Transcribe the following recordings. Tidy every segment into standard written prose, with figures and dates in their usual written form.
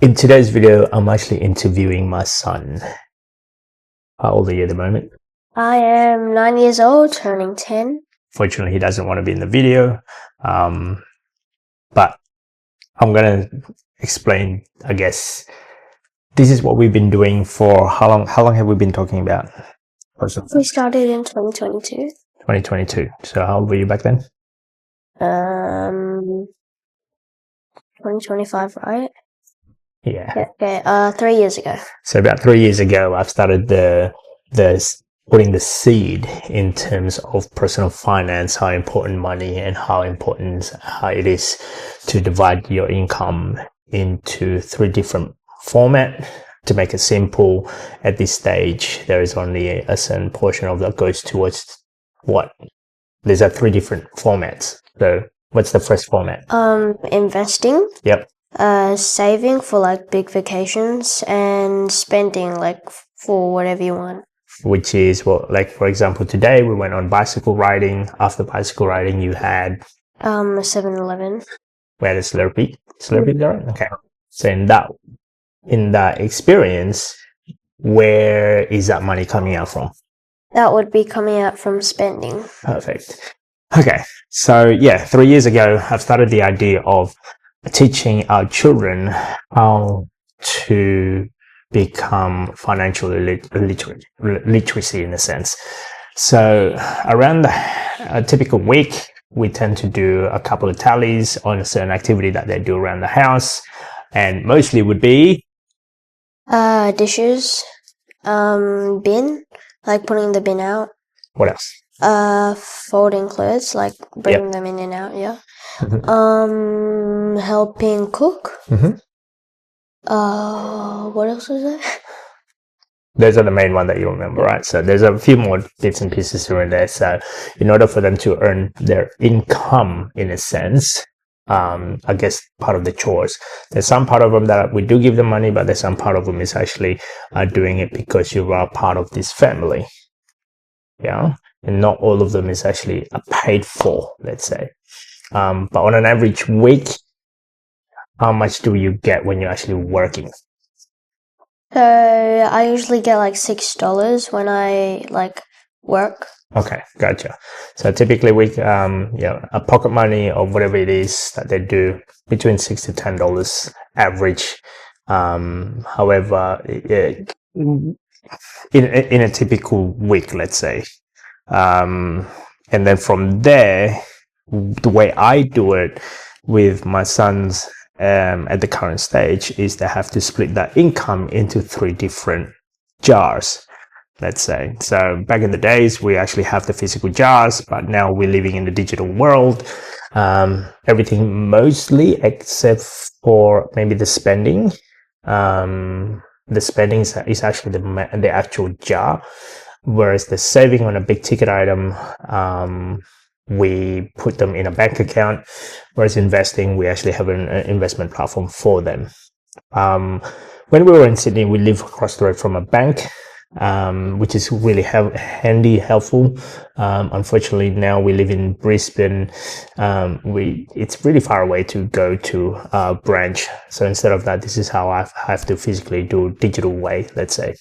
In today's video, I'm actually interviewing my son. How old are you at the moment? I am 9 years old, turning 10. Fortunately, he doesn't want to be in the video, but I'm going to explain, I guess. This is what we've been doing for how long? How long have we been talking about? We started in 2022. 2022. So how old were you back then? 2025, right? Yeah. Okay, 3 years ago. So about 3 years ago, I've started the putting the seed in terms of personal finance, how important money and how it is to divide your income into 3 different format. To make it simple, at this stage, there is only a certain portion of that goes towards what? There's 3 different formats. So what's the first format? Investing. Yep. Saving for like big vacations, and spending like for whatever you want. Which is what, like for example, today we went on bicycle riding. After bicycle riding, you had a 7-Eleven. We had a Slurpee. Slurpee, there? Okay. So in that experience, where is that money coming out from? That would be coming out from spending. Perfect. Okay. So yeah, 3 years ago, I've started the idea of teaching our children how to become financial literacy in a sense. So around a typical week, we tend to do a couple of tallies on a certain activity that they do around the house, and mostly would be dishes, bin, like putting the bin out. What else? Folding clothes, like bringing them in and out. Yeah. Helping cook. What else is there? Those are the main one that you remember, right? So there's a few more bits and pieces here and there. So in order for them to earn their income, in a sense, I guess part of the chores. There's some part of them that we do give them money, but there's some part of them is actually doing it because you are part of this family. Yeah. And not all of them is actually paid for, let's say. But on an average week, how much do you get when you're actually working? So I usually get like $6 when I like work. Okay, gotcha. So typically we, a pocket money or whatever it is that they do, between $6 to $10 average. However, in a typical week, let's say, and then from there, the way I do it with my sons at the current stage is they have to split that income into 3 different jars, let's say. So back in the days, we actually have the physical jars, but now we're living in the digital world. Everything mostly except for maybe the spending. The spending is actually the actual jar, whereas the saving on a big ticket item, we put them in a bank account, whereas investing, we actually have an investment platform for them. When we were in Sydney, we live across the road from a bank, which is really handy, helpful. Unfortunately, now we live in Brisbane. It's really far away to go to a branch. So instead of that, this is how I have to physically do digital way, let's say.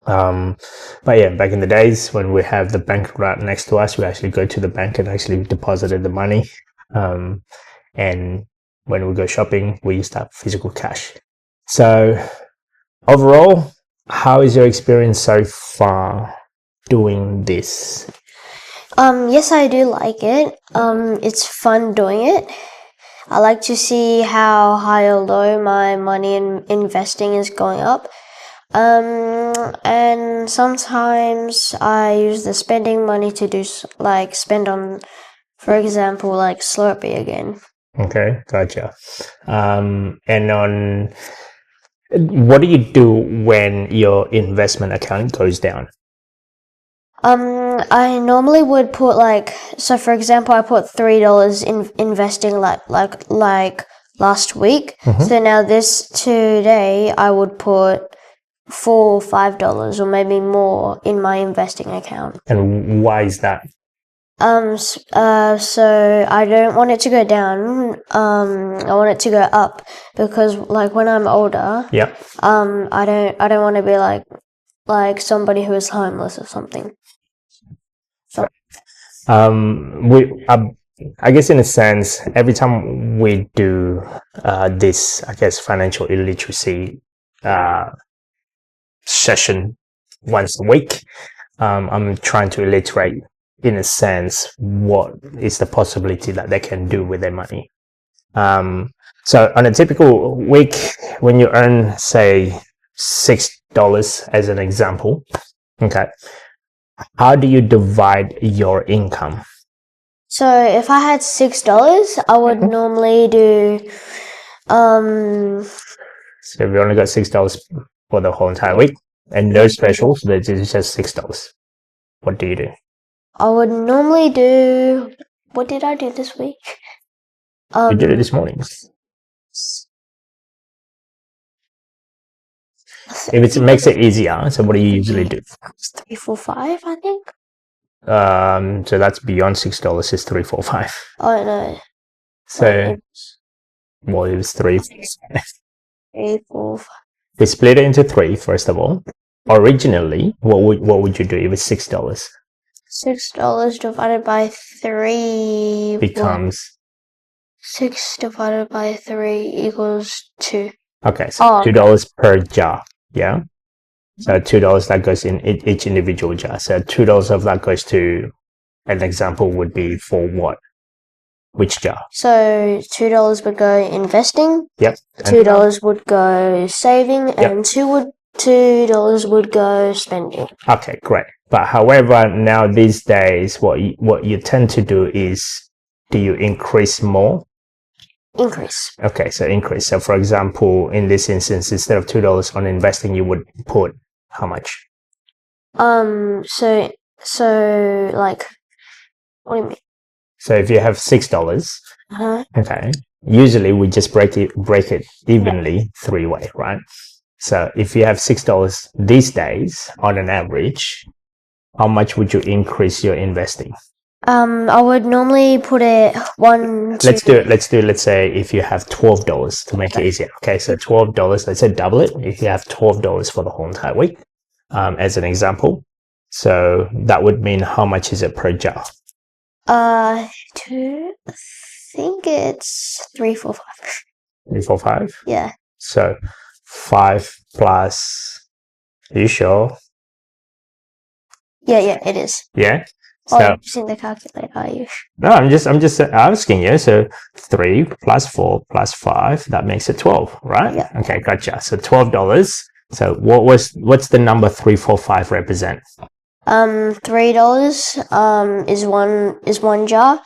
But yeah, back in the days when we have the bank right next to us, we actually go to the bank and actually deposited the money. And when we go shopping, we use that physical cash. So overall, how is your experience so far doing this? Yes, I do like it. It's fun doing it. I like to see how high or low my money in investing is going up. And sometimes I use the spending money to do like spend on, for example, like Slurpee again. Okay, gotcha. And on what do you do when your investment account goes down? I normally would put so for example, I put $3 in investing like last week. So now today I would put $4 or $5 or maybe more in my investing account. And why is that? So I don't want it to go down. I want it to go up because, like, when I'm older, Yeah. I don't want to be like somebody who is homeless or something. So, I guess in a sense, every time we do this, I guess, financial illiteracy session once a week, I'm trying to illiterate, in a sense, what is the possibility that they can do with their money. So on a typical week, when you earn, say, $6 as an example, okay, how do you divide your income? so if I had $6, I would normally do So if you only got $6 for the whole entire week and no specials, that is just $6. What do you do? I would normally do. What did I do this week? You did it this morning. If it makes it easier, so what do you usually do? 3, 4, 5, I think. So that's beyond $6 is 3, 4, 5. Oh no. So well, it was 3, 3, 4, 5. We split it into 3 first of all. Originally, what would you do if it's $6? $6 divided by 3 Becomes 6 divided by 3 equals 2. okay, so $2 per jar. Yeah. So $2 that goes in each individual jar. So $2 of that goes to, an example would be for what? Which jar? So $2 would go investing. Yep. $2 would go saving, and $2 would go spending. Okay, great. But however, now these days, what you tend to do is, do you increase more? Increase. Okay, so increase. So for example, in this instance, instead of $2 on investing, you would put how much? So like, what do you mean? So if you have $6, Uh-huh. okay, usually we just break it evenly 3-way, right? So if you have $6 these days on an average, how much would you increase your investing? I would normally put it 1, 2. Let's say if you have $12 to make it easier. Okay, so $12, let's say double it. If you have $12 for the whole entire week, as an example, so that would mean how much is it per jar? I think it's 3, 4, 5. 3, 4, 5. Yeah. So 5 plus. Are you sure? Yeah, it is. Yeah. Oh, So you're using the calculator, are you? no, I'm just asking you. So 3 plus 4 plus 5, that makes it 12, right? Yeah. Okay, gotcha. So $12. So what's the number 3, 4, 5 represent? $3 is one jar.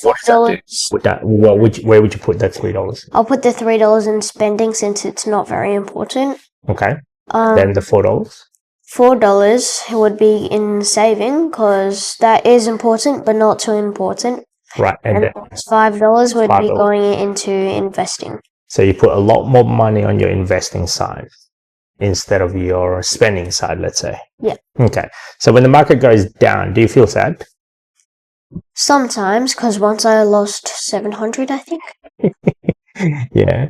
$4. Where would you put that $3? I'll put the $3 in spending since it's not very important. Okay. Then the $4. $4 would be in saving because that is important, but not too important. Right, and then $5 would be $5. going into investing. So you put a lot more money on your investing side instead of your spending side, let's say. Yeah. Okay. So when the market goes down, do you feel sad? Sometimes, because once I lost 700, I think. Yeah.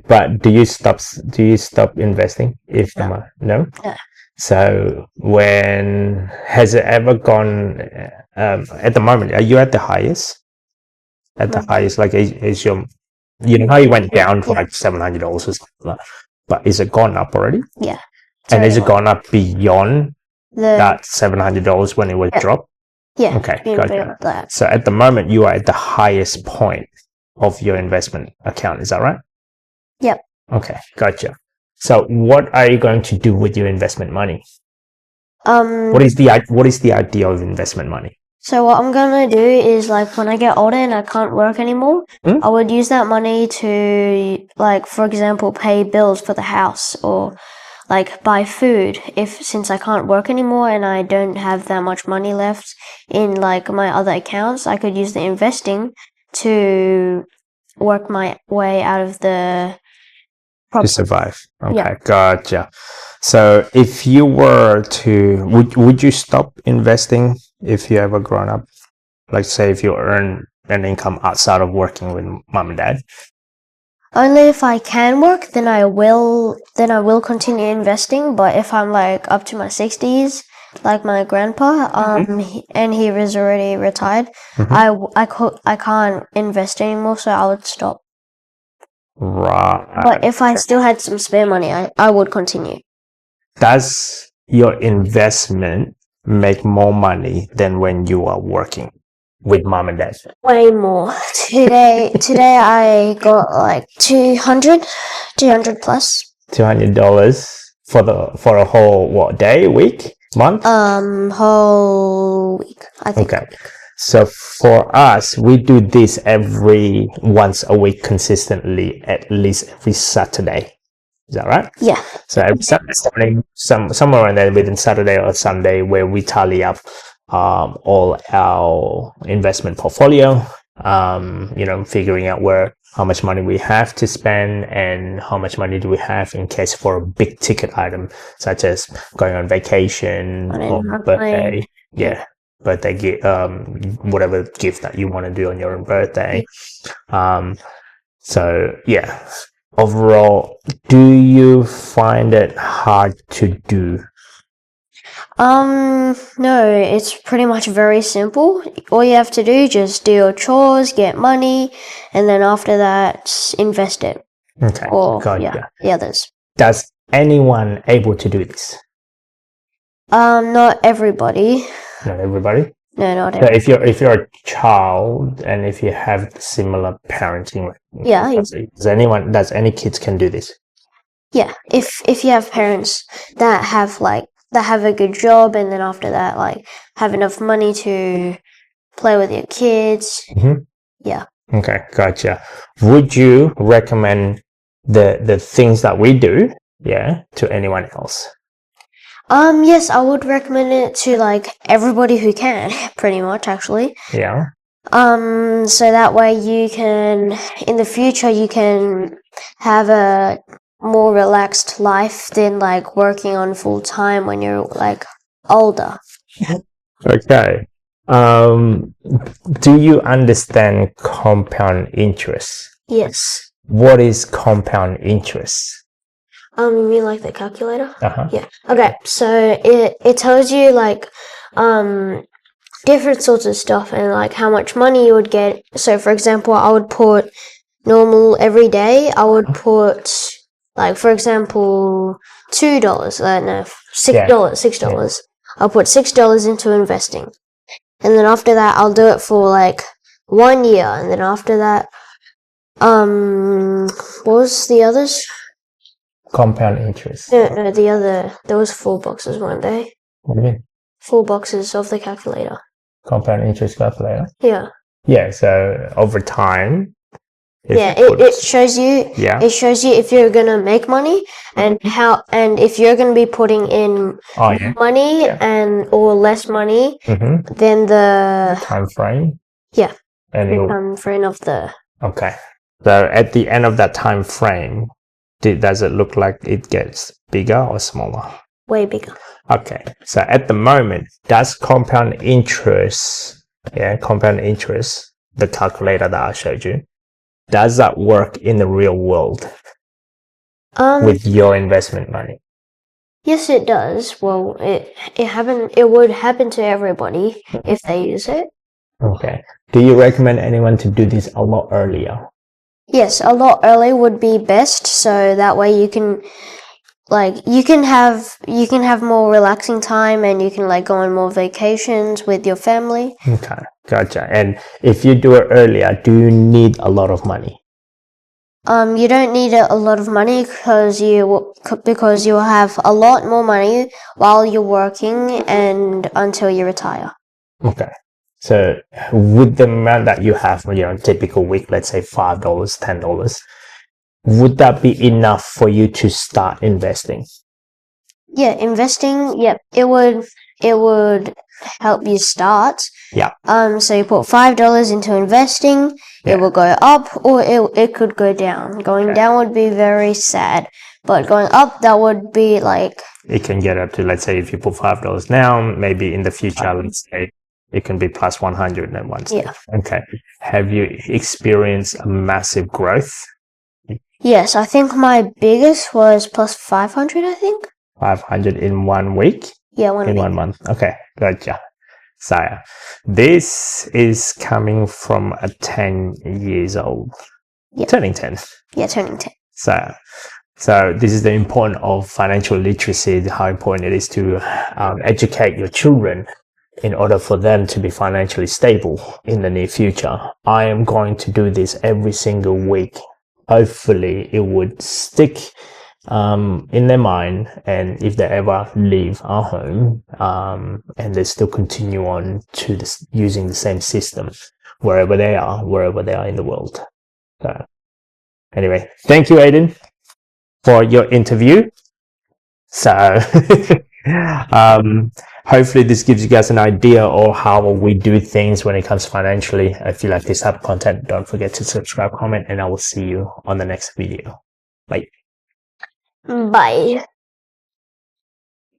But do you stop investing if the no? No. So when has it ever gone at the moment, are you at the highest? At the highest, like is your, you know how you went down for like $700 or something, but is it gone up already? Yeah. And is it gone up beyond that $700 when it was dropped? Yeah. Okay, gotcha. So at the moment you are at the highest point of your investment account, is that right? Yep. Okay, gotcha. So what are you going to do with your investment money? What is the idea of investment money? So what I'm gonna do is, like, when I get older and I can't work anymore, I would use that money to, like, for example, pay bills for the house or like buy food. Since I can't work anymore and I don't have that much money left in like my other accounts, I could use the investing to work my way out of the problem. To survive. Okay, gotcha. So if you were to, would you stop investing if you ever grown up? Like, say, if you earn an income outside of working with mom and dad. Only if I can work, then I will continue investing. But if I'm like up to my 60s, like my grandpa, and he was already retired, I can't invest anymore, so I would stop. Right. But if I still had some spare money, I would continue. Does your investment make more money than when you are working with mom and dad? Way more. Today I got like 200 plus. $200 for a whole day, week, month? Whole week, I think. Okay. So for us, we do this once a week consistently, at least every Saturday. Is that right? Yeah. So every Saturday, somewhere around there within Saturday or Sunday, where we tally up all our investment portfolio, figuring out how much money we have to spend and how much money do we have in case for a big ticket item, such as going on vacation or birthday. Yeah. Birthday gift, whatever gift that you want to do on your own birthday. So yeah, overall, do you find it hard to do? No, it's pretty much very simple. All you have to do is just do your chores, get money, and then after that, invest it. Okay. Or Gotcha. the others. Does anyone able to do this? Not everybody. Not everybody. No, not So everybody. if you're a child and if you have similar parenting, Yeah. does any kids can do this? Yeah. If you have parents that have a good job, and then after that, like, have enough money to play with your kids. Mm-hmm. Yeah. Okay, gotcha. Would you recommend the things that we do, to anyone else? Yes, I would recommend it to like everybody who can, pretty much actually. Yeah. So that way in the future, you can have a more relaxed life than like working on full time when you're like older. Okay. Do you understand compound interest? Yes. What is compound interest? You mean like the calculator? Uh-huh. Yeah. Okay. So it tells you like different sorts of stuff and like how much money you would get. So for example, I would put normal every day. I would put like, for example, $2. No, $6. I'll put $6 into investing, and then after that, I'll do it for like 1 year, and then after that, what was the others? Compound interest. No, there was 4 boxes one day. What do you mean? 4 boxes of the calculator. Compound interest calculator? Yeah. Yeah, so over time. It shows you. Yeah. It shows you if you're gonna make money and if you're gonna be putting in money or less money than the time frame. Yeah. And the time frame of the. Okay. So at the end of that time frame, does it look like it gets bigger or smaller? Way bigger. Okay. So at the moment, does compound interest, the calculator that I showed you, does that work in the real world with your investment money? Yes, it does. Well, it would happen to everybody if they use it. Okay. Do you recommend anyone to do this a lot earlier? Yes, a lot earlier would be best. So that way you can have more relaxing time, and you can like go on more vacations with your family. Okay, gotcha. And if you do it earlier, do you need a lot of money? You don't need a lot of money because you will have a lot more money while you're working and until you retire. Okay. So with the amount that you have, typical week, let's say $5, $10, would that be enough for you to start investing? Yeah, investing. Yep, it would help you start. Yeah. So you put $5 into investing. Yeah. It will go up, or it could go down. Going down would be very sad, but going up, that would be like. It can get up to, let's say, if you put $5 now, maybe in the future, let's say It can be plus 100 at one stage. Yeah. Okay. Have you experienced a massive growth? Yes, I think my biggest was plus 500, I think. 500 in 1 week? Yeah, 1 In week. 1 month. Okay, gotcha. So this is coming from a 10 years old. Yeah. Turning 10. Yeah, turning 10. So this is the importance of financial literacy, how important it is to educate your children in order for them to be financially stable in the near future. I am going to do this every single week. Hopefully it would stick in their mind, and if they ever leave our home and they still continue on to this, using the same system wherever they are in the world. So anyway, thank you, Aiden, for your interview. So hopefully this gives you guys an idea of how we do things when it comes financially. If you like this type of content, don't forget to subscribe, comment, and I will see you on the next video. Bye. Bye.